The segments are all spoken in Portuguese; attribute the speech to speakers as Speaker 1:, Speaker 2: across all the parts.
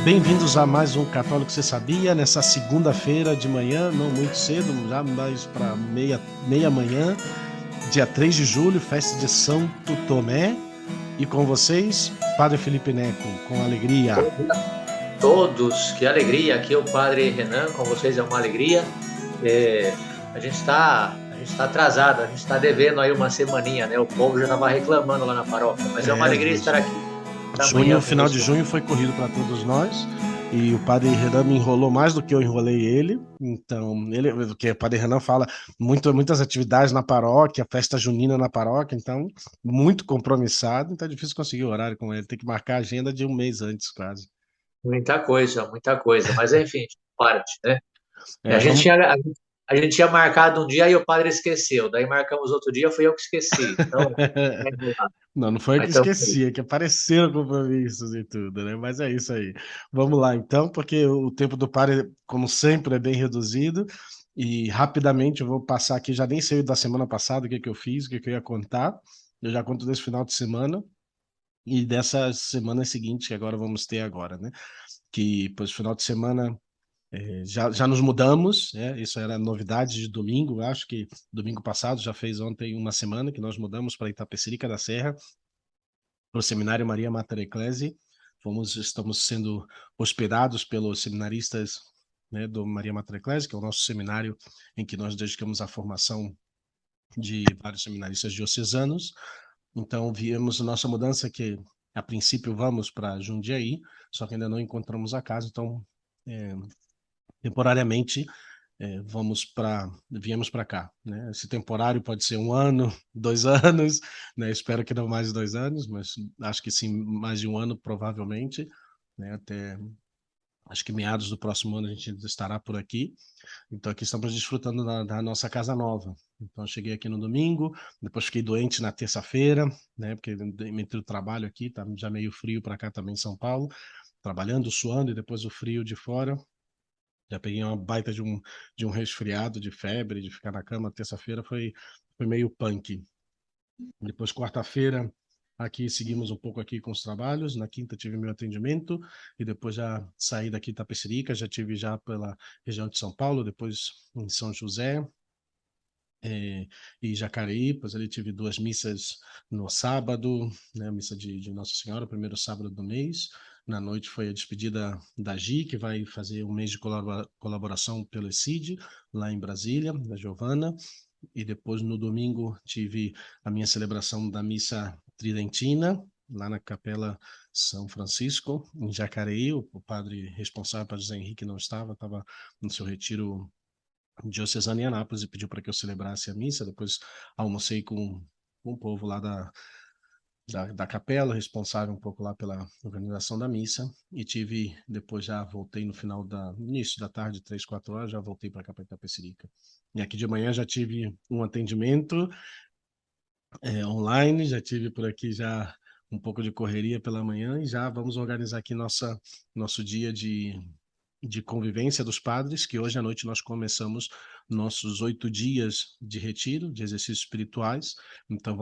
Speaker 1: Bem-vindos a mais um Católico Você Sabia, nessa segunda-feira de manhã, não muito cedo, já mais para meia manhã, dia 3 de julho, festa de Santo Tomé. E com vocês, Padre Felipe Neco, com alegria.
Speaker 2: Bom dia a todos, que alegria! Aqui é o Padre Renan, com vocês é uma alegria. A gente está atrasado, a gente está devendo aí uma semaninha, né? O povo já estava reclamando lá na paróquia, mas é uma
Speaker 1: É,
Speaker 2: alegria estar aqui da
Speaker 1: junho,
Speaker 2: manhã com
Speaker 1: final de
Speaker 2: você.
Speaker 1: junho foi corrido para todos nós. E o Padre Renan me enrolou mais do que eu enrolei ele. Então, porque o Padre Renan fala muitas atividades na paróquia, festa junina na paróquia, então, muito compromissado. Então, é difícil conseguir o horário com ele. Tem que marcar a agenda de um mês antes, quase.
Speaker 2: Muita coisa, mas enfim, parte, né?
Speaker 1: É,
Speaker 2: A gente
Speaker 1: vamos.
Speaker 2: tinha, a gente tinha marcado um dia e o padre esqueceu, daí marcamos outro dia, fui eu que esqueci. Então, é enrolado.
Speaker 1: Não, não foi eu
Speaker 2: Mas
Speaker 1: que
Speaker 2: então,
Speaker 1: esqueci, é que apareceram compromissos e tudo, né? Mas é isso aí. Vamos lá, então, porque o tempo do Padre, como sempre, é bem reduzido. E rapidamente eu vou passar aqui, já nem sei da semana passada o que que eu fiz, o que que eu ia contar. Eu já conto desse final de semana e dessa semana seguinte que agora vamos ter agora, né? Que, pois, final de semana já nos mudamos, né? Isso era novidade de domingo, acho que domingo passado, já fez ontem uma semana que nós mudamos para Itapecerica da Serra, para o Seminário Maria Mater Ecclesiae. Estamos sendo hospedados pelos seminaristas, né, do Maria Mater Ecclesiae, que é o nosso seminário em que nós dedicamos a formação de vários seminaristas diocesanos. Então, viemos nossa mudança, que a princípio vamos para Jundiaí, só que ainda não encontramos a casa, então, é, temporariamente, viemos para cá, né? Esse temporário pode ser 1 ano, 2 anos, né? Espero que não mais de 2 anos, mas acho que sim, mais de 1 ano provavelmente, né? Até acho que meados do próximo ano a gente estará por aqui. Então aqui estamos desfrutando da nossa casa nova. Então eu cheguei aqui no domingo, depois fiquei doente na terça-feira, né? Porque entre o trabalho aqui, tá já meio frio para cá também em São Paulo, trabalhando, suando e depois o frio de fora. Já peguei uma baita de um resfriado, de febre, de ficar na cama. Terça-feira foi meio punk. Depois, quarta-feira, aqui seguimos um pouco aqui com os trabalhos. Na quinta tive meu atendimento e depois já saí daqui de Tapecerica, já tive já pela região de São Paulo, depois em São José, e Jacareí. Depois ali tive 2 missas no sábado, né, a missa de Nossa Senhora, primeiro sábado do mês. Na noite foi a despedida da Gi, que vai fazer um mês de colaboração pelo ECID, lá em Brasília, da Giovana. E depois, no domingo, tive a minha celebração da missa tridentina, lá na Capela São Francisco, em Jacareí. O padre responsável, para José Henrique, não estava no seu retiro diocesano em Anápolis e pediu para que eu celebrasse a missa. Depois almocei com o povo lá da capela, responsável um pouco lá pela organização da missa, e depois já voltei no início da tarde, 3, 4 horas, já voltei para cá, para Itapecerica. E aqui de manhã já tive um atendimento online, já tive por aqui já um pouco de correria pela manhã e já vamos organizar aqui nosso dia de convivência dos padres, que hoje à noite nós começamos nossos 8 dias de retiro, de exercícios espirituais. Então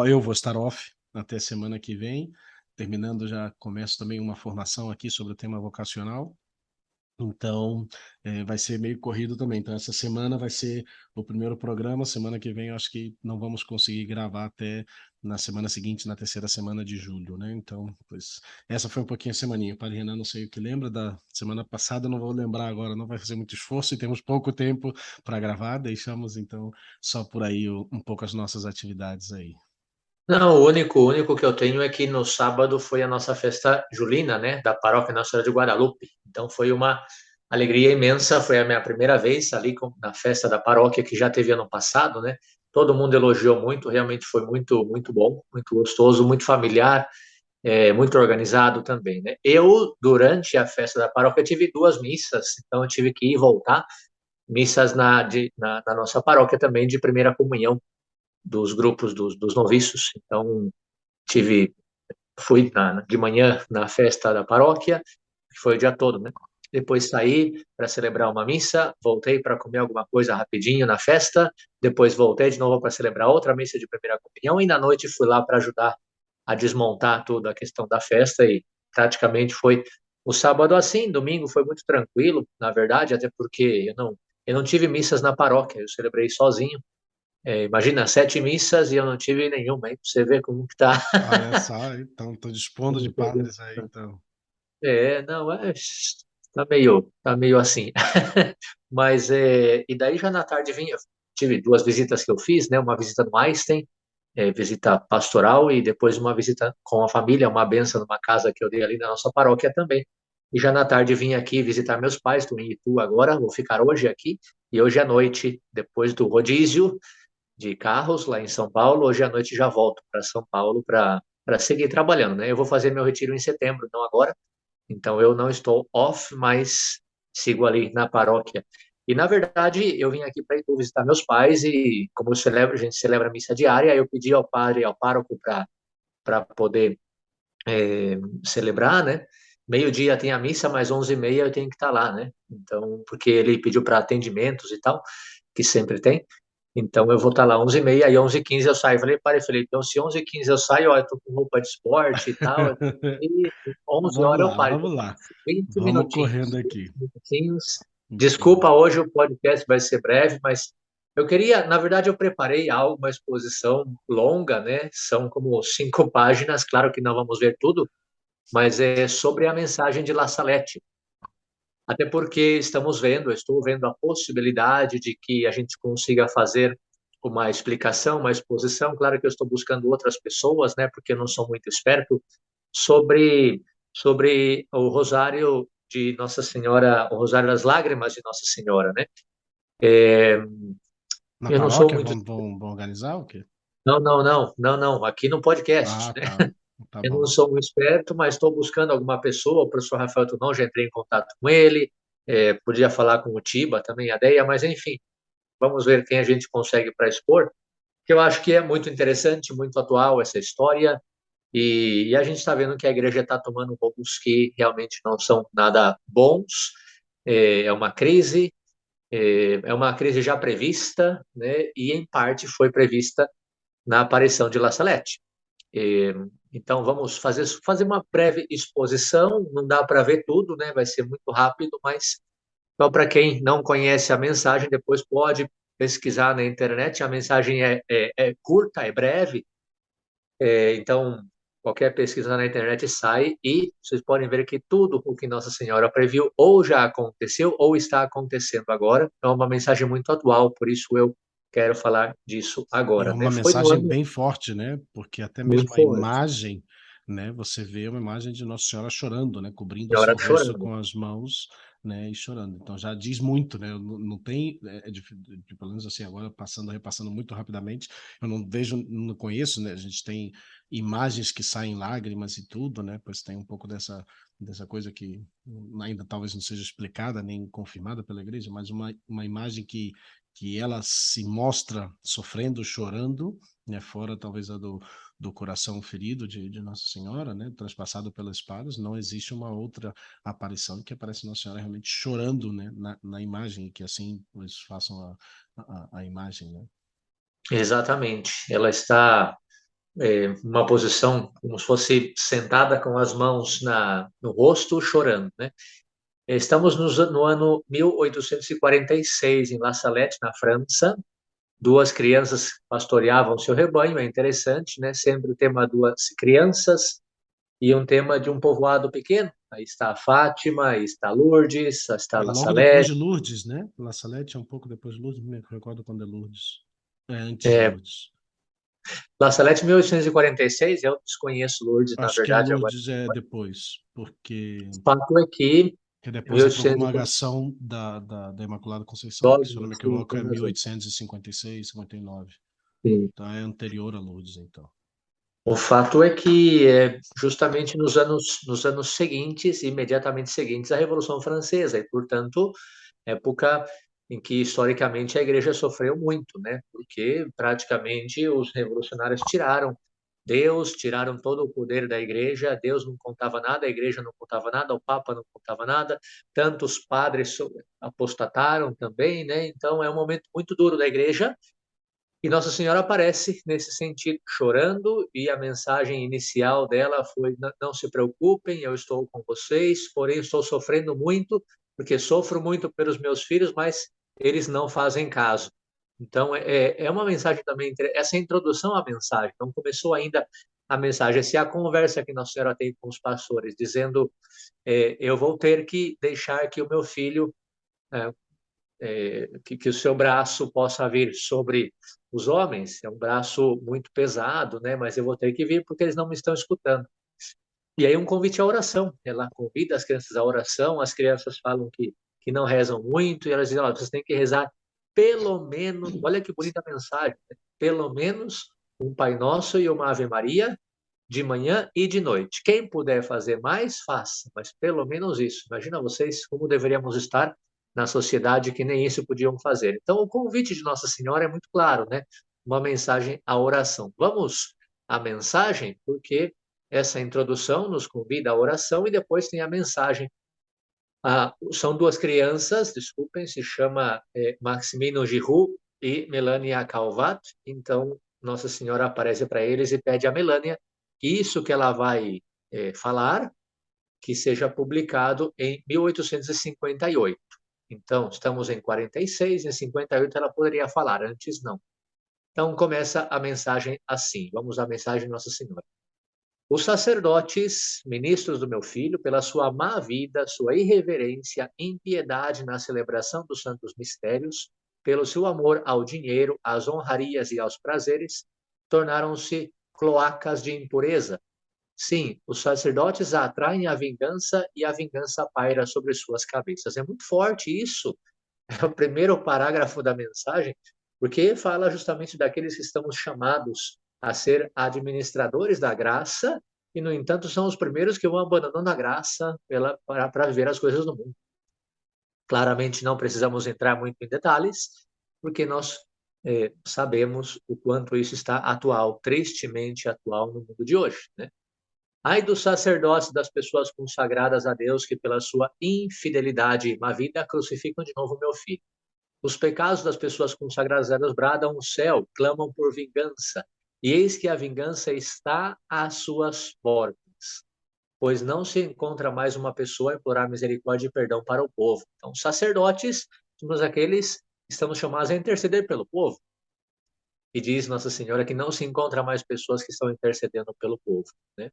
Speaker 1: eu vou estar off até semana que vem. Terminando, já começo também uma formação aqui sobre o tema vocacional. Então, vai ser meio corrido também. Então, essa semana vai ser o primeiro programa. Semana que vem, eu acho que não vamos conseguir gravar até na semana seguinte, na terceira semana de julho, né? Então, pois, essa foi um pouquinho a semaninha. O Padre Renan, não sei o que lembra da semana passada, não vou lembrar agora, não vai fazer muito esforço e temos pouco tempo para gravar. Deixamos, então, só por aí um pouco as nossas atividades aí.
Speaker 2: não, o único que eu tenho é que no sábado foi a nossa festa julina, né, da Paróquia Nossa Senhora de Guadalupe. Então foi uma alegria imensa, foi a minha primeira vez ali na festa da paróquia que já teve ano passado, né? Todo mundo elogiou muito, realmente foi muito bom, muito gostoso, muito familiar, muito organizado também, né? Eu durante a festa da paróquia tive duas missas, então eu tive que ir e voltar, missas na nossa paróquia também de primeira comunhão dos grupos dos noviços. Então tive fui de manhã na festa da paróquia, que foi o dia todo, né? Depois saí para celebrar uma missa, voltei para comer alguma coisa rapidinho na festa, depois voltei de novo para celebrar outra missa de primeira comunhão e na noite fui lá para ajudar a desmontar toda a questão da festa e praticamente foi O sábado assim, domingo foi muito tranquilo, na verdade, até porque eu não tive missas na paróquia, eu celebrei sozinho. Imagina, 7 missas e eu não tive nenhuma, aí pra você ver como que tá.
Speaker 1: Olha só, então, tô dispondo de padres aí, então.
Speaker 2: Não, tá meio assim. Mas, e daí já na tarde vinha, tive 2 visitas que eu fiz, né? Uma visita no Einstein, visita pastoral, e depois uma visita com a família, uma benção numa casa que eu dei ali na nossa paróquia também. E já na tarde vim aqui visitar meus pais, estou em Itu agora, vou ficar hoje aqui, e hoje à noite, depois do rodízio de carros lá em São Paulo, hoje à noite já volto para São Paulo para seguir trabalhando, né? Eu vou fazer meu retiro em setembro, não agora, então eu não estou off, mas sigo ali na paróquia. E na verdade eu vim aqui para visitar meus pais e como eu celebro, a gente celebra a missa diária, eu pedi ao padre, ao pároco para poder celebrar, né? Meio-dia tem a missa, mas 11h30 eu tenho que estar lá, né? Então, porque ele pediu para atendimentos e tal, que sempre tem. Então eu vou estar lá 11h30, aí 11h15 eu saio. Falei, pai, falei, então se 11h15 eu saio, ó, eu tô com roupa de esporte e tal, e 11
Speaker 1: Vamos
Speaker 2: horas eu
Speaker 1: lá,
Speaker 2: paro.
Speaker 1: vamos
Speaker 2: Então,
Speaker 1: lá.
Speaker 2: 20
Speaker 1: Vamos correndo
Speaker 2: minutinhos, 20
Speaker 1: aqui.
Speaker 2: minutinhos.
Speaker 1: Entendi.
Speaker 2: Desculpa, hoje o podcast vai ser breve, mas eu queria, na verdade, eu preparei algo, uma exposição longa, né? São como 5 páginas, claro que não vamos ver tudo, mas é sobre a mensagem de La Salette. Até porque estamos vendo, eu estou vendo a possibilidade de que a gente consiga fazer uma explicação, uma exposição. Claro que eu estou buscando outras pessoas, né, porque eu não sou muito esperto, sobre, sobre o Rosário de Nossa Senhora, o Rosário das Lágrimas de Nossa Senhora, né?
Speaker 1: Na
Speaker 2: Eu não sou
Speaker 1: paróquia,
Speaker 2: muito.
Speaker 1: vamos organizar o quê?
Speaker 2: Não, não, não, não, não, aqui no podcast,
Speaker 1: Ah,
Speaker 2: né?
Speaker 1: tá. Tá
Speaker 2: Eu não
Speaker 1: bom.
Speaker 2: sou um experto, mas estou buscando alguma pessoa. O professor Rafael Tunão, já entrei em contato com ele. Podia falar com o Tiba também, a Deia, mas enfim, vamos ver quem a gente consegue para expor, que eu acho que é muito interessante, muito atual essa história. E a gente está vendo que a igreja está tomando rumos que realmente não são nada bons. É uma crise, é uma crise já prevista, né? E em parte foi prevista na aparição de La Salette. Então, vamos fazer uma breve exposição. Não dá para ver tudo, né? Vai ser muito rápido, mas só para quem não conhece a mensagem, depois pode pesquisar na internet. A mensagem é curta, é breve, então qualquer pesquisa na internet sai e vocês podem ver que tudo o que Nossa Senhora previu ou já aconteceu ou está acontecendo agora. Então, é uma mensagem muito atual, por isso eu quero falar disso
Speaker 1: E é
Speaker 2: agora, né?
Speaker 1: uma
Speaker 2: Foi no
Speaker 1: mensagem
Speaker 2: ano
Speaker 1: bem forte, né? Porque até
Speaker 2: muito
Speaker 1: mesmo a
Speaker 2: forte,
Speaker 1: imagem, né? Você vê uma imagem de Nossa Senhora chorando, né? Cobrindo o
Speaker 2: Senhora
Speaker 1: seu rosto
Speaker 2: chorando.
Speaker 1: com as mãos, né? E chorando. Então já diz muito, né? Não, não tem, pelo menos assim, agora repassando muito rapidamente, eu não vejo, não conheço, né? A gente tem imagens que saem lágrimas e tudo, né? Pois tem um pouco dessa coisa que ainda talvez não seja explicada nem confirmada pela igreja, mas uma imagem que ela se mostra sofrendo, chorando, né, fora talvez do coração ferido de Nossa Senhora, né, transpassado pelas espadas, não existe uma outra aparição que aparece Nossa Senhora realmente chorando, né, na imagem, que assim eles façam a imagem, né.
Speaker 2: Exatamente. Ela está numa posição como se fosse sentada com as mãos no rosto, chorando, né? Estamos no ano 1846, em La Salette, na França. 2 crianças pastoreavam seu rebanho, é interessante, né? Sempre o tema 2 crianças e um tema de um povoado pequeno. Aí está a Fátima, aí está Lourdes, aí está
Speaker 1: É
Speaker 2: La
Speaker 1: logo depois
Speaker 2: Salette.
Speaker 1: de Lourdes, né? La Salette é um pouco depois de Lourdes, não me recordo quando é Lourdes. É antes de
Speaker 2: É,
Speaker 1: Lourdes.
Speaker 2: La Salette, 1846, eu desconheço Lourdes, na
Speaker 1: Acho que a
Speaker 2: verdade, agora.
Speaker 1: Lourdes é depois, porque
Speaker 2: O fato é que
Speaker 1: que é depois a
Speaker 2: 1846,
Speaker 1: promulgação da Imaculada Conceição, que se eu não me
Speaker 2: sim,
Speaker 1: equivoco é
Speaker 2: tem razão.
Speaker 1: 1856, 59.
Speaker 2: Sim.
Speaker 1: Então é anterior a Lourdes, então.
Speaker 2: O fato é que justamente nos anos seguintes, imediatamente seguintes à Revolução Francesa, e, portanto, época em que historicamente a igreja sofreu muito, né? Porque praticamente os revolucionários tiraram Deus, tiraram todo o poder da igreja, Deus não contava nada, a igreja não contava nada, o Papa não contava nada, tantos padres apostataram também, né? Então é um momento muito duro da igreja E Nossa Senhora aparece nesse sentido, chorando, e a mensagem inicial dela foi: não se preocupem, eu estou com vocês, porém estou sofrendo muito, porque sofro muito pelos meus filhos, mas eles não fazem caso. Então, é uma mensagem também, essa introdução à mensagem, não começou ainda a mensagem, essa é a conversa que Nossa Senhora tem com os pastores, dizendo: eu vou ter que deixar que o meu filho é, que o seu braço possa vir sobre os homens. É um braço muito pesado, né? Mas eu vou ter que vir porque eles não me estão escutando. E aí um convite à oração. Ela convida as crianças à oração. As crianças falam que não rezam muito e elas dizem: olha, vocês têm que rezar pelo menos. Olha que bonita mensagem. Né? Pelo menos um Pai Nosso e uma Ave Maria de manhã e de noite. Quem puder fazer mais, faça, mas pelo menos isso. Imagina vocês como deveríamos estar na sociedade que nem isso podiam fazer. Então, o convite de Nossa Senhora é muito claro, né? Uma mensagem à oração. Vamos à mensagem, porque essa introdução nos convida à oração e depois tem a mensagem. São duas crianças, desculpem, se chama Maximino Giroux e Melania Calvat. Então, Nossa Senhora aparece para eles e pede a Melania que isso que ela vai falar, que seja publicado em 1858. Então, estamos em 46, em 58 ela poderia falar, antes não. Então, começa a mensagem assim. Vamos à mensagem de Nossa Senhora. Os sacerdotes, ministros do meu filho, pela sua má vida, sua irreverência, impiedade na celebração dos santos mistérios, pelo seu amor ao dinheiro, às honrarias e aos prazeres, tornaram-se cloacas de impureza. Sim, os sacerdotes atraem a vingança e a vingança paira sobre suas cabeças. É muito forte isso. É o primeiro parágrafo da mensagem, porque fala justamente daqueles que estamos chamados a ser administradores da graça e, no entanto, são os primeiros que vão abandonando a graça para viver as coisas do mundo. Claramente não precisamos entrar muito em detalhes, porque nós sabemos o quanto isso está atual, tristemente atual no mundo de hoje, né? Ai dos sacerdotes, das pessoas consagradas a Deus, que pela sua infidelidade e má vida crucificam de novo meu filho. Os pecados das pessoas consagradas a Deus bradam o céu, clamam por vingança. E eis que a vingança está às suas portas, pois não se encontra mais uma pessoa a implorar misericórdia e perdão para o povo. Então, sacerdotes somos aqueles que estamos chamados a interceder pelo povo. E diz Nossa Senhora que não se encontra mais pessoas que estão intercedendo pelo povo, né?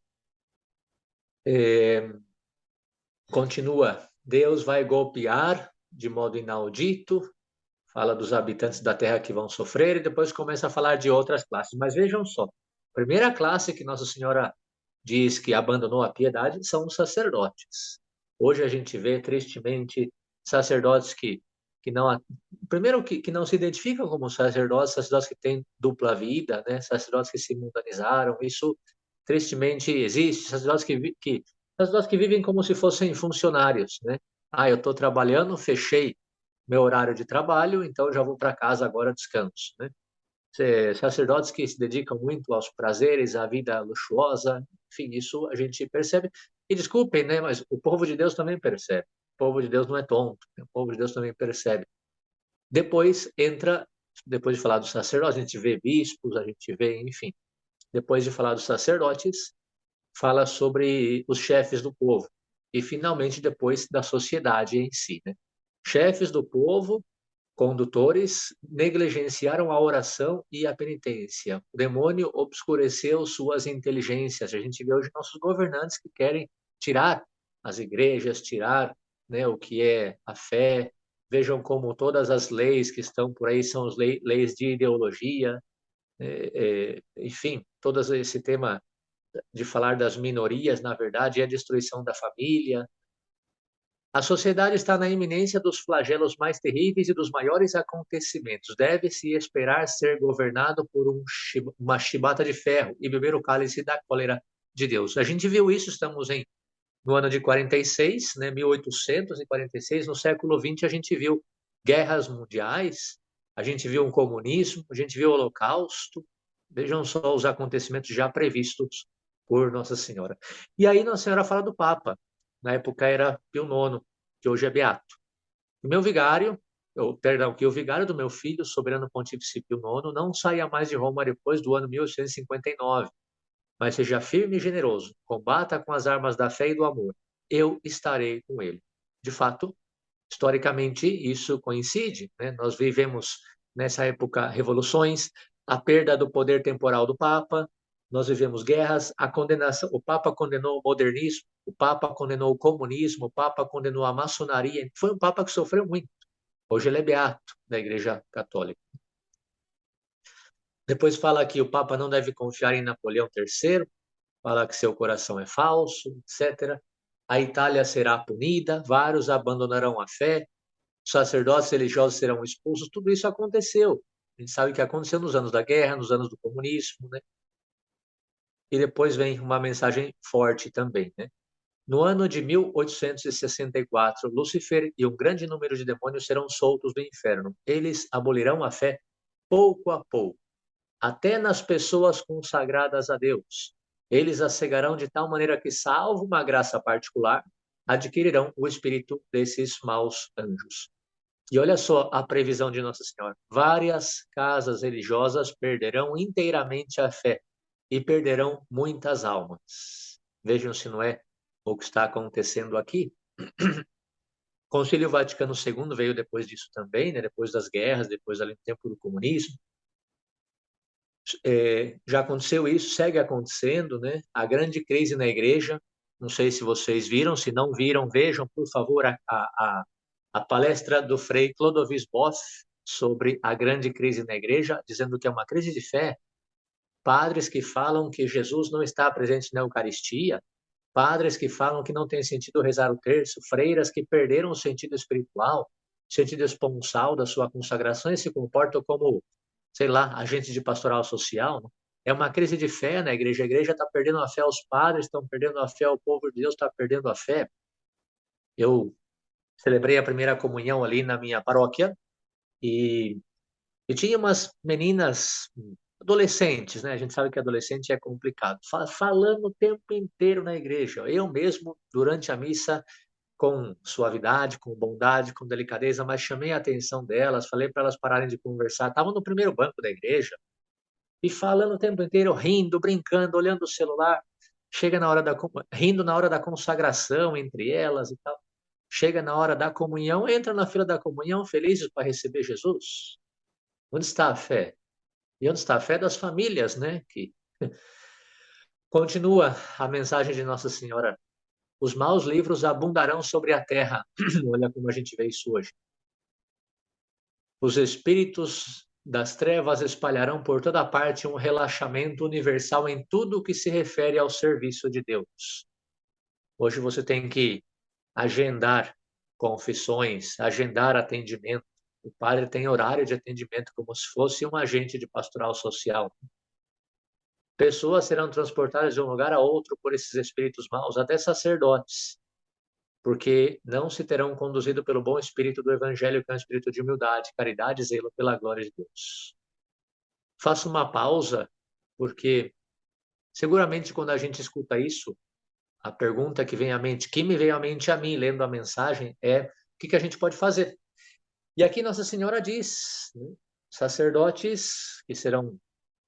Speaker 2: Continua, Deus vai golpear de modo inaudito, fala dos habitantes da terra que vão sofrer e depois começa a falar de outras classes. Mas vejam só, a primeira classe que Nossa Senhora diz que abandonou a piedade são os sacerdotes. Hoje a gente vê, tristemente, sacerdotes que não... Primeiro, que não se identificam como sacerdotes, sacerdotes que têm dupla vida, né? Sacerdotes que se mundanizaram. Isso, tristemente, existe. Sacerdotes que vivem como se fossem funcionários, né? Eu estou trabalhando, fechei meu horário de trabalho, então já vou para casa agora, descanso, né? Sacerdotes que se dedicam muito aos prazeres, à vida luxuosa, enfim, isso a gente percebe. E desculpem, né, mas o povo de Deus também percebe. O povo de Deus não é tonto, né? O povo de Deus também percebe. Depois de falar dos sacerdotes, a gente vê bispos, a gente vê, enfim. Depois de falar dos sacerdotes, fala sobre os chefes do povo. E, finalmente, depois da sociedade em si, né? Chefes do povo, condutores, negligenciaram a oração e a penitência. O demônio obscureceu suas inteligências. A gente vê hoje nossos governantes que querem tirar as igrejas, tirar, né, o que é a fé. Vejam como todas as leis que estão por aí são as leis de ideologia. Enfim, todo esse tema de falar das minorias, na verdade, é a destruição da família. A sociedade está na iminência dos flagelos mais terríveis e dos maiores acontecimentos. Deve-se esperar ser governado por uma chibata de ferro e beber o cálice da cólera de Deus. A gente viu isso, estamos no ano de 46, né, 1846, no século XX a gente viu guerras mundiais, a gente viu um comunismo, a gente viu o Holocausto. Vejam só os acontecimentos já previstos por Nossa Senhora. E aí Nossa Senhora fala do Papa. Na época era Pio IX, que hoje é beato. O meu vigário, perdão, que o vigário do meu filho, soberano pontífice Pio IX, não saia mais de Roma depois do ano 1859, mas seja firme e generoso, combata com as armas da fé e do amor. Eu estarei com ele. De fato, historicamente, isso coincide, né? Nós vivemos nessa época revoluções, a perda do poder temporal do Papa, nós vivemos guerras, a condenação, o Papa condenou o modernismo, o Papa condenou o comunismo, o Papa condenou a maçonaria. Foi um Papa que sofreu muito. Hoje ele é beato da Igreja Católica. Depois fala que o Papa não deve confiar em Napoleão III, fala que seu coração é falso, etc. A Itália será punida, vários abandonarão a fé, os sacerdotes religiosos serão expulsos, tudo isso aconteceu. A gente sabe que aconteceu nos anos da guerra, nos anos do comunismo, né? E depois vem uma mensagem forte também, né? No ano de 1864, Lúcifer e um grande número de demônios serão soltos do inferno. Eles abolirão a fé pouco a pouco, até nas pessoas consagradas a Deus. Eles a cegarão de tal maneira que, salvo uma graça particular, adquirirão o espírito desses maus anjos. E olha só a previsão de Nossa Senhora. Várias casas religiosas perderão inteiramente a fé e perderão muitas almas. Vejam se não é o que está acontecendo aqui. O Concílio Vaticano II veio depois disso também, né? Depois das guerras, depois ali no tempo do comunismo. Já aconteceu isso, segue acontecendo, né? A grande crise na igreja, não sei se vocês viram, se não viram, vejam, por favor, a palestra do Frei Clodovis Boff sobre a grande crise na igreja, dizendo que é uma crise de fé. Padres que falam que Jesus não está presente na Eucaristia, padres que falam que não tem sentido rezar o terço, freiras que perderam o sentido espiritual, o sentido esponsal da sua consagração e se comportam como, sei lá, agentes de pastoral social. Né? É uma crise de fé na igreja. A igreja está perdendo a fé, os padres estão perdendo a fé, o povo de Deus está perdendo a fé. Eu celebrei a primeira comunhão ali na minha paróquia e, e tinha umas meninas adolescentes, né? A gente sabe que adolescente é complicado, falando o tempo inteiro na igreja. Eu mesmo, durante a missa, com suavidade, com bondade, com delicadeza, mas chamei a atenção delas, falei para elas pararem de conversar. Estavam no primeiro banco da igreja e falando o tempo inteiro, rindo, brincando, olhando o celular. Chega na hora rindo na hora da consagração entre elas e tal. Chega na hora da comunhão, entra na fila da comunhão felizes para receber Jesus. Onde está a fé? E onde está a fé das famílias, né? Que continua a mensagem de Nossa Senhora. Os maus livros abundarão sobre a terra. Olha como a gente vê isso hoje. Os espíritos das trevas espalharão por toda parte um relaxamento universal em tudo o que se refere ao serviço de Deus. Hoje você tem que agendar confissões, agendar atendimento. O padre tem horário de atendimento como se fosse um agente de pastoral social. Pessoas serão transportadas de um lugar a outro por esses espíritos maus, até sacerdotes, porque não se terão conduzido pelo bom espírito do evangelho, que é um espírito de humildade, caridade e zelo pela glória de Deus. Faço uma pausa, porque seguramente quando a gente escuta isso, a pergunta que vem à mente, que me veio à mente a mim lendo a mensagem, é o que a gente pode fazer? E aqui Nossa Senhora diz, né, sacerdotes que serão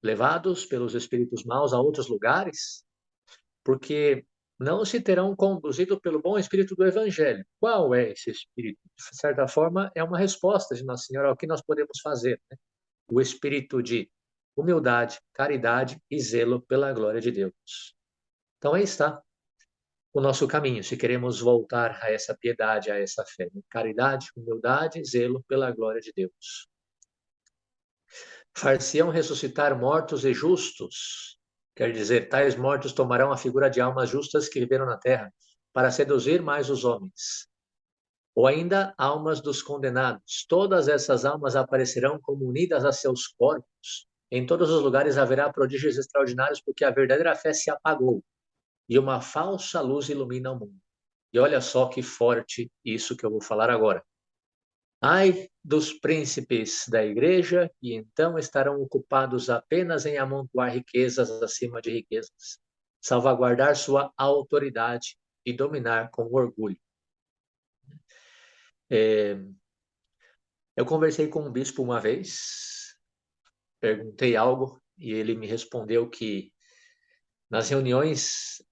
Speaker 2: levados pelos espíritos maus a outros lugares, porque não se terão conduzido pelo bom espírito do Evangelho. Qual é esse espírito? De certa forma, é uma resposta de Nossa Senhora ao que nós podemos fazer. Né? O espírito de humildade, caridade e zelo pela glória de Deus. Então aí está o nosso caminho, se queremos voltar a essa piedade, a essa fé. Né? Caridade, humildade, zelo pela glória de Deus. Far-se-ão ressuscitar mortos e justos, quer dizer, tais mortos tomarão a figura de almas justas que viveram na terra, para seduzir mais os homens. Ou ainda, almas dos condenados. Todas essas almas aparecerão como unidas a seus corpos. Em todos os lugares haverá prodígios extraordinários, porque a verdadeira fé se apagou, e uma falsa luz ilumina o mundo. E olha só que forte isso que eu vou falar agora. Ai dos príncipes da igreja, que então estarão ocupados apenas em amontoar riquezas acima de riquezas, salvaguardar sua autoridade e dominar com orgulho. Eu conversei com um bispo uma vez, perguntei algo e ele me respondeu que nas reuniões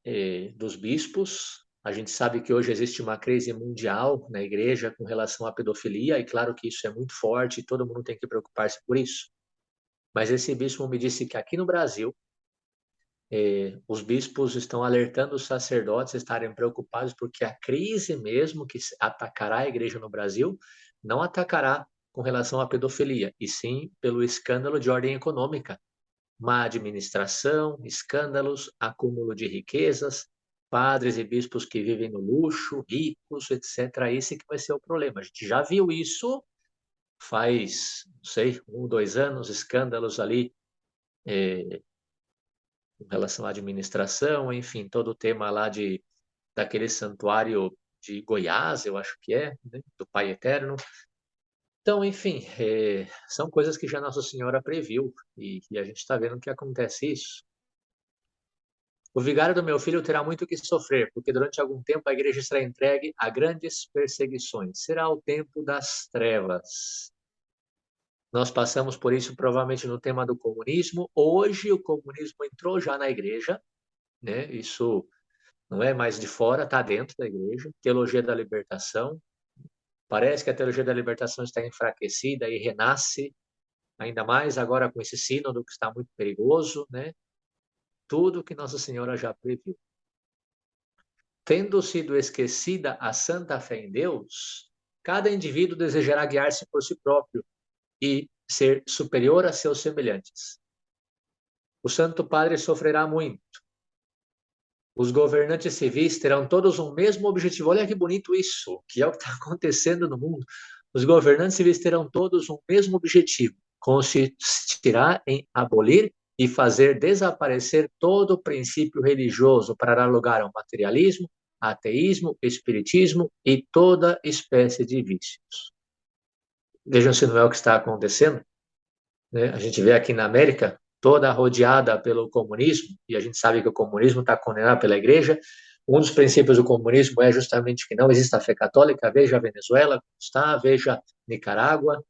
Speaker 2: dos bispos, a gente sabe que hoje existe uma crise mundial na igreja com relação à pedofilia, e claro que isso é muito forte e todo mundo tem que preocupar-se por isso. Mas esse bispo me disse que aqui no Brasil, os bispos estão alertando os sacerdotes a estarem preocupados porque a crise mesmo que atacará a igreja no Brasil não atacará com relação à pedofilia, e sim pelo escândalo de ordem econômica, má administração, escândalos, acúmulo de riquezas, padres e bispos que vivem no luxo, ricos, etc. Esse que vai ser o problema. A gente já viu isso faz, não sei, 1, 2 anos, escândalos ali com relação à administração, enfim, todo o tema lá daquele santuário de Goiás, eu acho que né, do Pai Eterno. Então, enfim, são coisas que já Nossa Senhora previu e a gente está vendo que acontece isso. O vigário do meu filho terá muito que sofrer, porque durante algum tempo a igreja será entregue a grandes perseguições. Será o tempo das trevas. Nós passamos por isso provavelmente no tema do comunismo. Hoje o comunismo entrou já na igreja, né? Isso não é mais de fora, está dentro da igreja. Teologia da libertação. Parece que a teologia da libertação está enfraquecida e renasce ainda mais agora com esse sínodo que está muito perigoso, né? Tudo que Nossa Senhora já previu. Tendo sido esquecida a santa fé em Deus, cada indivíduo desejará guiar-se por si próprio e ser superior a seus semelhantes. O Santo Padre sofrerá muito. Os governantes civis terão todos um mesmo objetivo. Olha que bonito isso, que é o que está acontecendo no mundo. Os governantes civis terão todos um mesmo objetivo, consistirá em abolir e fazer desaparecer todo o princípio religioso para dar lugar ao materialismo, ateísmo, espiritismo e toda espécie de vícios. Vejam se não é o que está acontecendo, né? A gente vê aqui na América, toda rodeada pelo comunismo, e a gente sabe que o comunismo está condenado pela igreja. Um dos princípios do comunismo é justamente que não existe a fé católica. Veja a Venezuela como está, veja Nicarágua.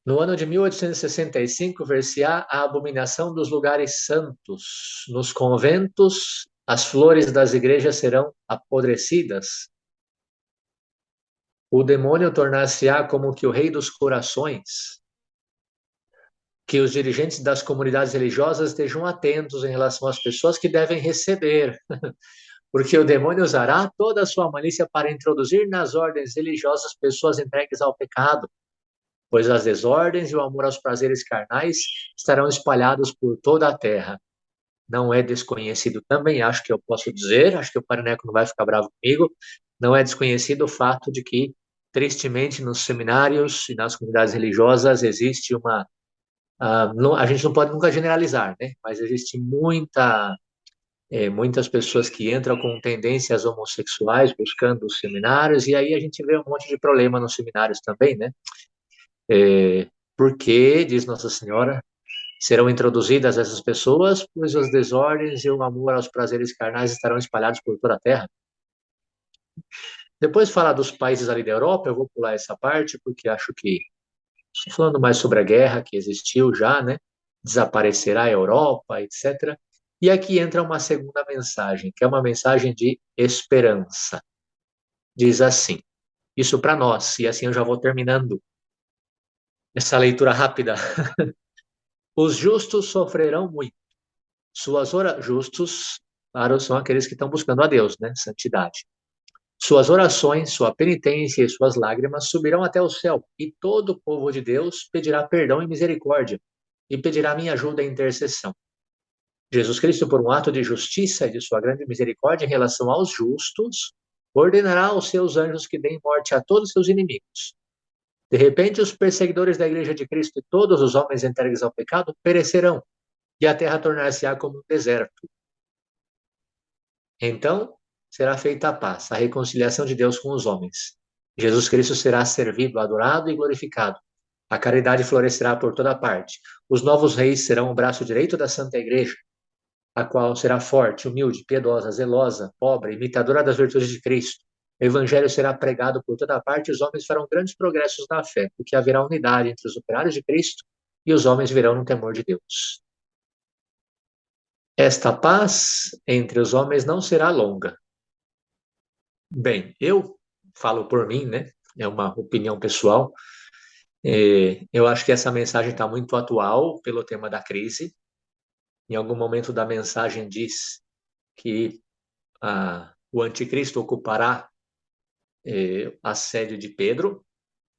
Speaker 2: No ano de 1865, ver-se-á a abominação dos lugares santos. Nos conventos, as flores das igrejas serão apodrecidas. O demônio tornar-se-á como que o rei dos corações. Que os dirigentes das comunidades religiosas estejam atentos em relação às pessoas que devem receber, porque o demônio usará toda a sua malícia para introduzir nas ordens religiosas pessoas entregues ao pecado, pois as desordens e o amor aos prazeres carnais estarão espalhados por toda a terra. Não é desconhecido também, acho que eu posso dizer, acho que o Parineco não vai ficar bravo comigo, não é desconhecido o fato de que, tristemente, nos seminários e nas comunidades religiosas existe uma a gente não pode nunca generalizar, né? Mas existe muitas pessoas que entram com tendências homossexuais buscando os seminários, e aí a gente vê um monte de problema nos seminários também, né? Porque, diz Nossa Senhora, serão introduzidas essas pessoas, pois as desordens e o amor aos prazeres carnais estarão espalhados por toda a terra. Depois falar dos países ali da Europa, eu vou pular essa parte, porque acho que, falando mais sobre a guerra que existiu já, né? Desaparecerá a Europa, etc. E aqui entra uma segunda mensagem, que é uma mensagem de esperança. Diz assim, isso para nós, e assim eu já vou terminando essa leitura rápida. Os justos sofrerão muito. Justos, claro, são aqueles que estão buscando a Deus, né? Santidade. Suas orações, sua penitência e suas lágrimas subirão até o céu, e todo o povo de Deus pedirá perdão e misericórdia, e pedirá minha ajuda e intercessão. Jesus Cristo, por um ato de justiça e de sua grande misericórdia em relação aos justos, ordenará aos seus anjos que deem morte a todos os seus inimigos. De repente, os perseguidores da Igreja de Cristo e todos os homens entregues ao pecado perecerão, e a terra tornar-se-á como um deserto. Então, será feita a paz, a reconciliação de Deus com os homens. Jesus Cristo será servido, adorado e glorificado. A caridade florescerá por toda parte. Os novos reis serão o braço direito da Santa Igreja, a qual será forte, humilde, piedosa, zelosa, pobre, imitadora das virtudes de Cristo. O evangelho será pregado por toda parte, e os homens farão grandes progressos na fé, porque haverá unidade entre os operários de Cristo e os homens virão no temor de Deus. Esta paz entre os homens não será longa. Bem, eu falo por mim, né? É uma opinião pessoal. Eu acho que essa mensagem está muito atual pelo tema da crise. Em algum momento da mensagem diz que o anticristo ocupará a sede de Pedro.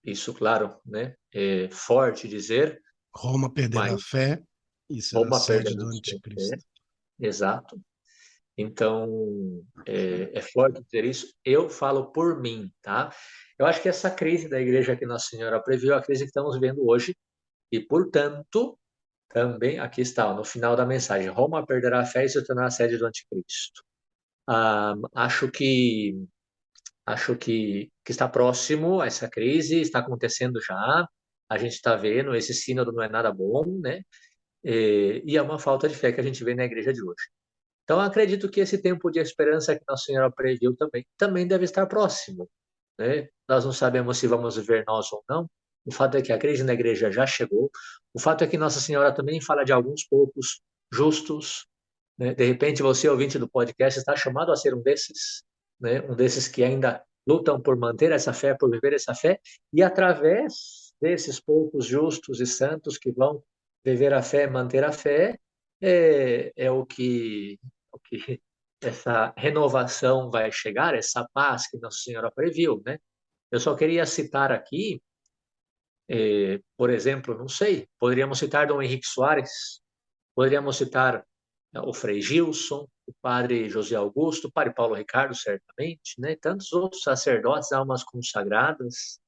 Speaker 2: Isso, claro, né? É forte dizer,
Speaker 1: Roma perderá
Speaker 2: mas
Speaker 1: a fé e será
Speaker 2: Roma
Speaker 1: sede
Speaker 2: perderá
Speaker 1: do
Speaker 2: a sua fé.
Speaker 1: anticristo.
Speaker 2: Exato. Então, é forte dizer isso. Eu falo por mim, tá? Eu acho que essa crise da igreja que Nossa Senhora previu é a crise que estamos vendo hoje. E, portanto, também, aqui está, no final da mensagem, Roma perderá a fé e se tornará a sede do anticristo. Acho que está próximo essa crise, está acontecendo já. A gente está vendo, esse sínodo não é nada bom, né? E é uma falta de fé que a gente vê na igreja de hoje. Então, acredito que esse tempo de esperança que Nossa Senhora previu também deve estar próximo, né? Nós não sabemos se vamos viver nós ou não. O fato é que a crise na igreja já chegou. O fato é que Nossa Senhora também fala de alguns poucos justos, né? De repente, você, ouvinte do podcast, está chamado a ser um desses, né? Um desses que ainda lutam por manter essa fé, por viver essa fé, e através desses poucos justos e santos que vão viver a fé, manter a fé, é o que essa renovação vai chegar, essa paz que Nossa Senhora previu, né? Eu só queria citar aqui, por exemplo, não sei, poderíamos citar Dom Henrique Soares, poderíamos citar o Frei Gilson, o padre José Augusto, o padre Paulo Ricardo, certamente, né? Tantos outros sacerdotes, almas consagradas,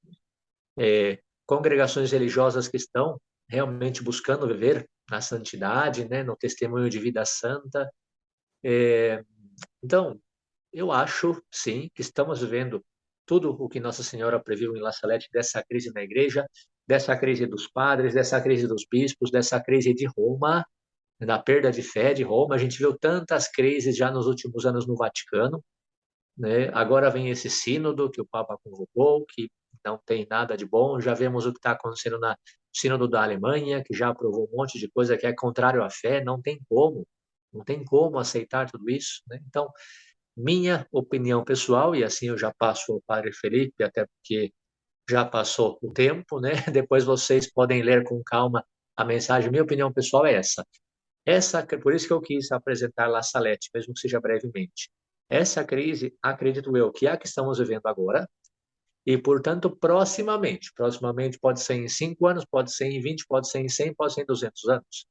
Speaker 2: congregações religiosas que estão realmente buscando viver na santidade, né? No testemunho de vida santa. Então, eu acho, sim, que estamos vivendo tudo o que Nossa Senhora previu em La Salete dessa crise na igreja, dessa crise dos padres, dessa crise dos bispos, dessa crise de Roma, da perda de fé de Roma. A gente viu tantas crises já nos últimos anos no Vaticano, né? Agora vem esse sínodo que o Papa convocou, que não tem nada de bom. Já vemos o que está acontecendo na sínodo da Alemanha, que já aprovou um monte de coisa que é contrário à fé. Não tem como aceitar tudo isso, né? Então, minha opinião pessoal, e assim eu já passo ao Padre Felipe, até porque já passou o tempo, né? Depois vocês podem ler com calma a mensagem. Minha opinião pessoal é essa. Por isso que eu quis apresentar La Salete, mesmo que seja brevemente. Essa crise, acredito eu, que é a que estamos vivendo agora, e, portanto, proximamente pode ser em 5 anos, pode ser em 20, pode ser em 100, pode ser em 200 anos,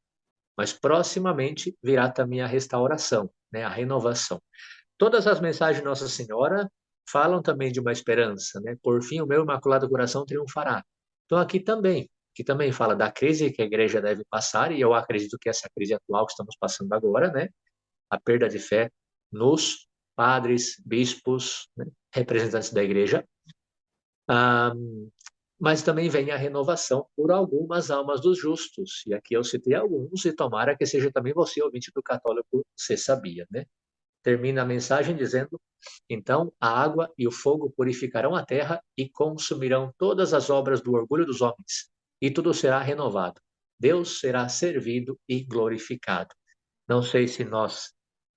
Speaker 2: mas proximamente virá também a restauração, né, a renovação. Todas as mensagens de Nossa Senhora falam também de uma esperança, né? Por fim, o meu imaculado coração triunfará. Então, aqui também fala da crise que a igreja deve passar, e eu acredito que essa crise atual que estamos passando agora, né? A perda de fé nos padres, bispos, né? Representantes da igreja. Ah, mas também vem a renovação por algumas almas dos justos. E aqui eu citei alguns, e tomara que seja também você, ouvinte do Católico, você sabia, né? Termina a mensagem dizendo: então a água e o fogo purificarão a terra e consumirão todas as obras do orgulho dos homens, e tudo será renovado. Deus será servido e glorificado. Não sei se nós,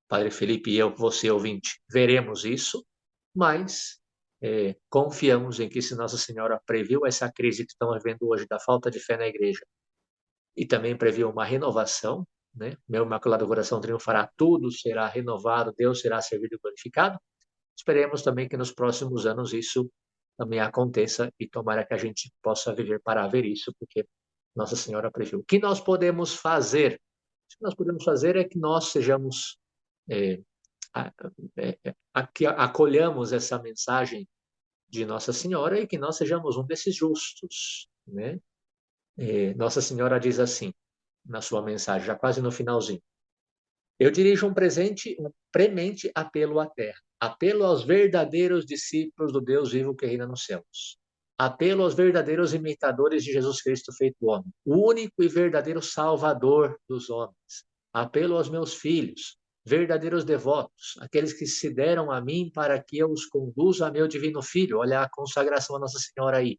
Speaker 2: Padre Felipe e eu, você ouvinte, veremos isso, mas confiamos em que, se Nossa Senhora previu essa crise que estamos vivendo hoje da falta de fé na igreja e também previu uma renovação, né? Meu Imaculado Coração triunfará, tudo será renovado, Deus será servido e glorificado. Esperemos também que nos próximos anos isso também aconteça, e tomara que a gente possa viver para ver isso, porque Nossa Senhora previu. O que nós podemos fazer? O que nós podemos fazer é que nós sejamos, é, que acolhamos essa mensagem de Nossa Senhora, e que nós sejamos um desses justos, né? Nossa Senhora diz assim, na sua mensagem, já quase no finalzinho: eu dirijo um premente apelo à terra, apelo aos verdadeiros discípulos do Deus vivo que reina nos céus, apelo aos verdadeiros imitadores de Jesus Cristo feito homem, o único e verdadeiro Salvador dos homens, apelo aos meus filhos, verdadeiros devotos, aqueles que se deram a mim para que eu os conduza a meu divino Filho. Olha a consagração a Nossa Senhora aí.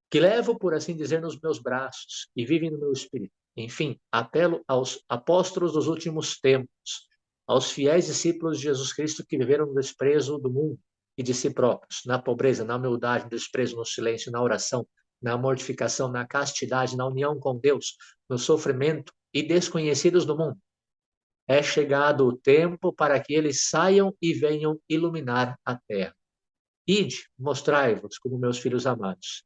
Speaker 2: Que levo, por assim dizer, nos meus braços e vivem no meu espírito. Enfim, apelo aos apóstolos dos últimos tempos, aos fiéis discípulos de Jesus Cristo que viveram no desprezo do mundo e de si próprios, na pobreza, na humildade, no desprezo, no silêncio, na oração, na mortificação, na castidade, na união com Deus, no sofrimento e desconhecidos do mundo. É chegado o tempo para que eles saiam e venham iluminar a terra. Ide, mostrai-vos como meus filhos amados.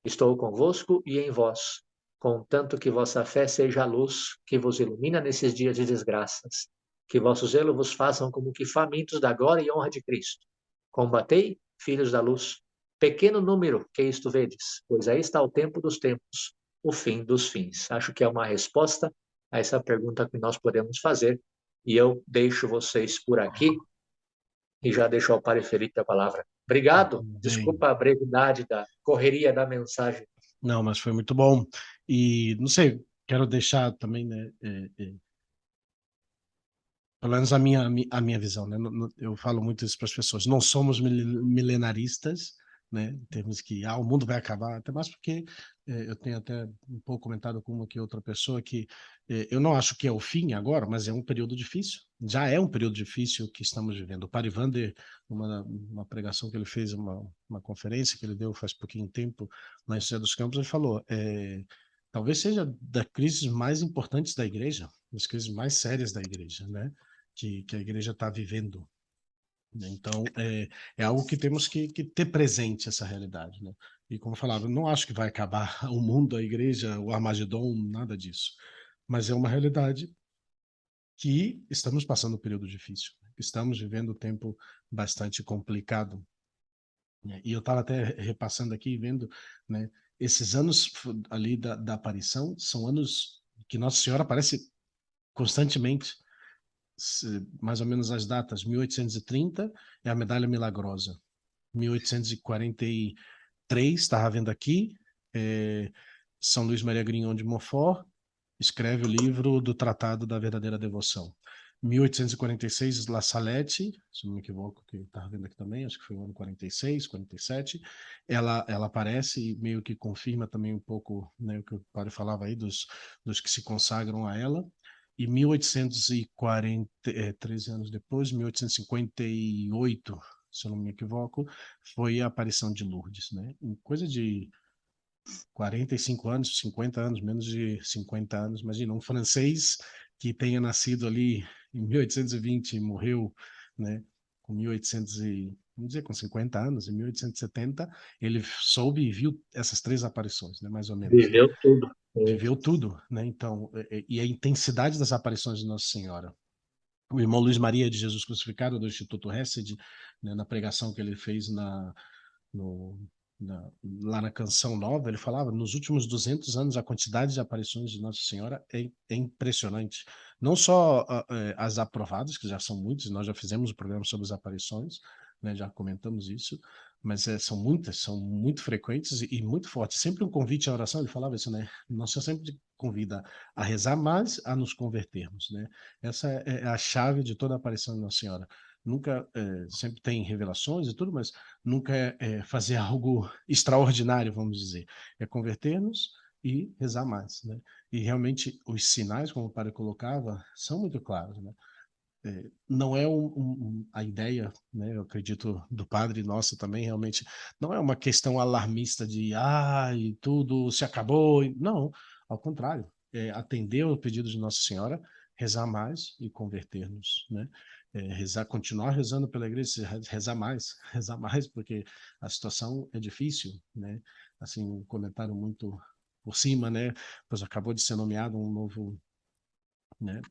Speaker 2: Estou convosco e em vós, contanto que vossa fé seja a luz que vos ilumina nesses dias de desgraças. Que vosso zelo vos façam como que famintos da glória e honra de Cristo. Combatei, filhos da luz, pequeno número que isto vedes, pois aí está o tempo dos tempos, o fim dos fins. Acho que é uma resposta a essa pergunta que nós podemos fazer, e eu deixo vocês por aqui e já deixo ao Padre Felipe a palavra. Obrigado,
Speaker 1: Bem,
Speaker 2: desculpa a brevidade da correria da mensagem.
Speaker 1: não, mas foi muito bom. E não sei, quero deixar também, né, pelo menos a minha visão, né? Eu falo muito isso para as pessoas. Não somos milenaristas, né? Temos que, o mundo vai acabar, até mais porque eu tenho até um pouco comentado com uma que outra pessoa que eu não acho que é o fim agora, mas é um período difícil. Já é um período difícil que estamos vivendo. O Parivander, uma pregação que ele fez, uma conferência que ele deu faz pouquinho tempo lá em José dos Campos, ele falou, talvez seja das crises mais importantes da igreja, das crises mais sérias da igreja, né? Que a igreja está vivendo. Né? Então, é algo que temos que ter presente essa realidade. Né? E como eu falava, eu não acho que vai acabar o mundo, a igreja, o Armagedon, nada disso. Mas é uma realidade que estamos passando um período difícil. Estamos vivendo um tempo bastante complicado. Né? E eu estava até repassando aqui, vendo, né, esses anos ali da aparição, são anos que Nossa Senhora aparece constantemente, mais ou menos as datas: 1830 é a Medalha Milagrosa, 1843, estava vendo aqui, São Luís Maria Grignon de Montfort escreve o livro do Tratado da Verdadeira Devoção. 1846, La Salette, se não me equivoco, que estava vendo aqui também, acho que foi o ano 46, 47, ela aparece e meio que confirma também um pouco, né, o que o padre falava aí dos que se consagram a ela. E 1840, 13 anos depois, 1858, se eu não me equivoco, foi a aparição de Lourdes, né? Em coisa de 45 anos, 50 anos, menos de 50 anos. Imagina, um francês que tenha nascido ali em 1820 e morreu, né, com 1800 vamos dizer, com 50 anos, em 1870, ele soube e viu essas três aparições, né, mais ou menos, né?
Speaker 2: Viveu tudo.
Speaker 1: Viveu tudo, né? Então, e a intensidade das aparições de Nossa Senhora. O irmão Luiz Maria de Jesus Crucificado, do Instituto Hesed, né, na pregação que ele fez no, lá na Canção Nova, ele falava: nos últimos 200 anos, a quantidade de aparições de Nossa Senhora é impressionante. Não só as aprovadas, que já são muitas, nós já fizemos o programa sobre as aparições, né, já comentamos isso, mas são muitas, são muito frequentes e muito fortes. Sempre um convite à oração, ele falava isso, né? Nossa Senhora sempre convida a rezar, mas a nos convertermos, né? Essa é a chave de toda a aparição de Nossa Senhora. Nunca, sempre tem revelações e tudo, mas nunca é fazer algo extraordinário, vamos dizer. É converter-nos e rezar mais, né? E realmente os sinais, como o padre colocava, são muito claros, né? Não é a ideia, né, eu acredito, do padre nosso também, realmente, não é uma questão alarmista de, e tudo se acabou. Não, ao contrário, é atender ao pedido de Nossa Senhora, rezar mais e converter-nos, né? Rezar, continuar rezando pela igreja, rezar mais, porque a situação é difícil, né? Assim, um comentário muito por cima, né? Pois acabou de ser nomeado um novo, né,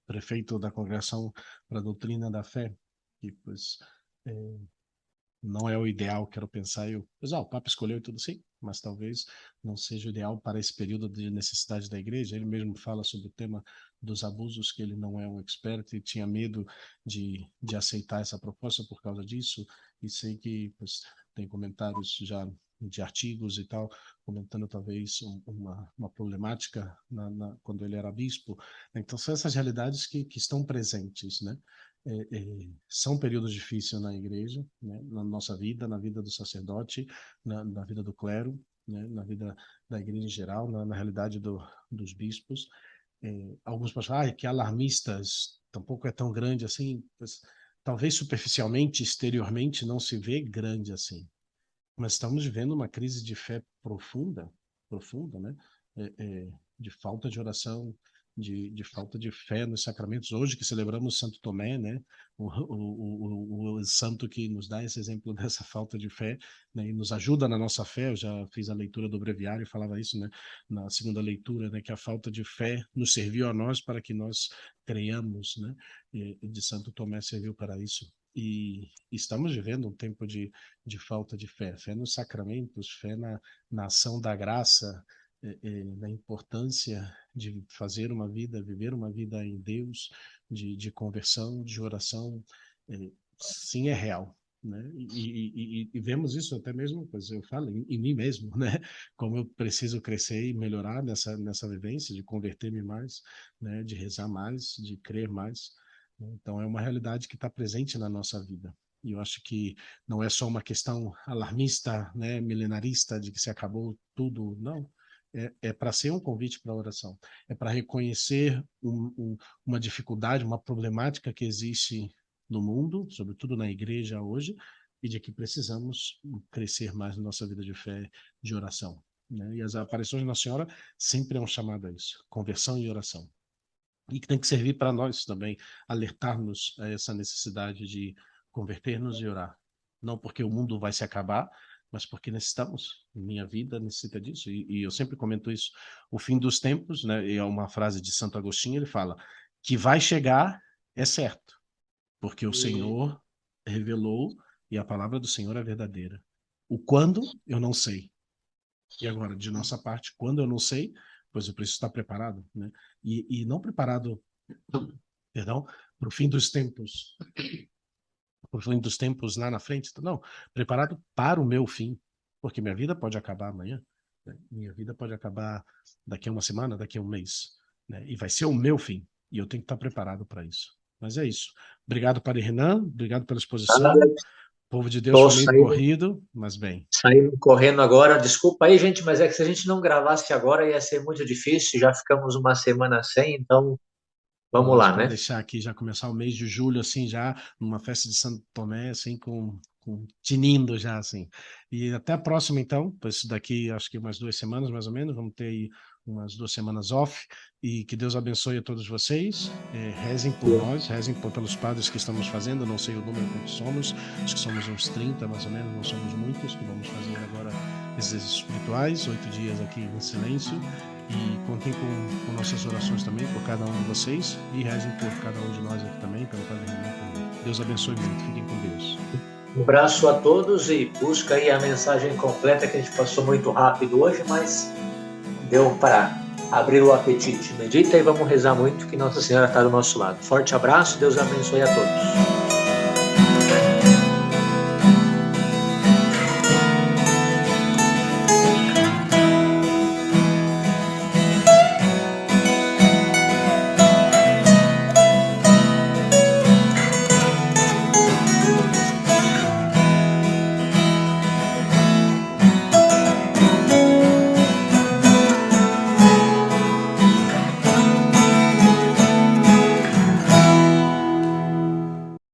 Speaker 1: prefeito da Congregação para a Doutrina da Fé, e pois é, não é o ideal, quero pensar eu. Pois, o Papa escolheu e tudo sim, mas talvez não seja o ideal para esse período de necessidade da igreja. Ele mesmo fala sobre o tema dos abusos, que ele não é um expert e tinha medo de aceitar essa proposta por causa disso, e sei que pois, tem comentários já de artigos e tal, comentando talvez uma problemática quando ele era bispo. Então, são essas realidades que estão presentes, né? São períodos difíceis na igreja, né? Na nossa vida, na vida do sacerdote, na vida do clero, né? Na vida da igreja em geral, na realidade dos bispos. Alguns podem falar que alarmistas, tampouco é tão grande assim, talvez superficialmente, exteriormente, não se vê grande assim. Mas estamos vivendo uma crise de fé profunda, né? De falta de oração, de falta de fé nos sacramentos. Hoje que celebramos Santo Tomé, né? O santo que nos dá esse exemplo dessa falta de fé, né? E nos ajuda na nossa fé. Eu já fiz a leitura do breviário e falava isso, né? Na segunda leitura, né? Que a falta de fé nos serviu a nós para que nós creiamos, né? E de Santo Tomé serviu para isso. E estamos vivendo um tempo de falta de fé, fé nos sacramentos, fé na ação da graça, na importância de fazer uma vida, viver uma vida em Deus, de conversão, de oração, sim, é real. Né? E vemos isso até mesmo, pois eu falo, em mim mesmo, né? Como eu preciso crescer e melhorar nessa vivência, de converter-me mais, né? De rezar mais, de crer mais. Então, é uma realidade que está presente na nossa vida. E eu acho que não é só uma questão alarmista, né, milenarista, de que se acabou tudo. Não. É para ser um convite para a oração. É para reconhecer uma dificuldade, uma problemática que existe no mundo, sobretudo na igreja hoje, e de que precisamos crescer mais na nossa vida de fé, de oração. Né? E as aparições de Nossa Senhora sempre é um chamado a isso, conversão e oração. E que tem que servir para nós também, alertar-nos a essa necessidade de converter-nos e orar. Não porque o mundo vai se acabar, mas porque necessitamos. Minha vida necessita disso. E eu sempre comento isso. O fim dos tempos, né, e é uma frase de Santo Agostinho, ele fala que vai chegar é certo, porque o Senhor revelou e a palavra do Senhor é verdadeira. O quando, eu não sei. E agora, de nossa parte, quando eu não sei, pois eu preciso estar preparado, né? E não preparado, perdão, para o fim dos tempos, para o fim dos tempos lá na frente, não, preparado para o meu fim, porque minha vida pode acabar amanhã, né? Minha vida pode acabar daqui a uma semana, daqui a um mês, né? E vai ser o meu fim, e eu tenho que estar preparado para isso. Mas é isso. Obrigado, Padre Renan, obrigado pela exposição. O povo de Deus foi meio corrido, mas bem.
Speaker 2: Saímos correndo agora. Desculpa aí, gente, mas é que se a gente não gravasse agora ia ser muito difícil. Já ficamos uma semana sem, então vamos lá, né?
Speaker 1: Deixar aqui, já começar o mês de julho, assim, já numa festa de Santo Tomé, assim, tinindo já, assim. E até a próxima, então, pois daqui, acho que umas 2 semanas, mais ou menos, vamos ter aí umas 2 semanas off, e que Deus abençoe a todos vocês, rezem por nós, rezem pelos padres que estamos fazendo, não sei o número que somos, acho que somos uns 30, mais ou menos, não somos muitos, que vamos fazer agora esses espirituais, 8 dias aqui em silêncio, e contem com nossas orações também por cada um de vocês, e rezem por cada um de nós aqui também, pelo Padre Renan. Deus abençoe muito, fiquem com Deus.
Speaker 2: Um abraço a todos e busca aí a mensagem completa, que a gente passou muito rápido hoje, mas deu para abrir o apetite. Medita e vamos rezar muito, que Nossa Senhora está do nosso lado. Forte abraço, Deus abençoe a todos.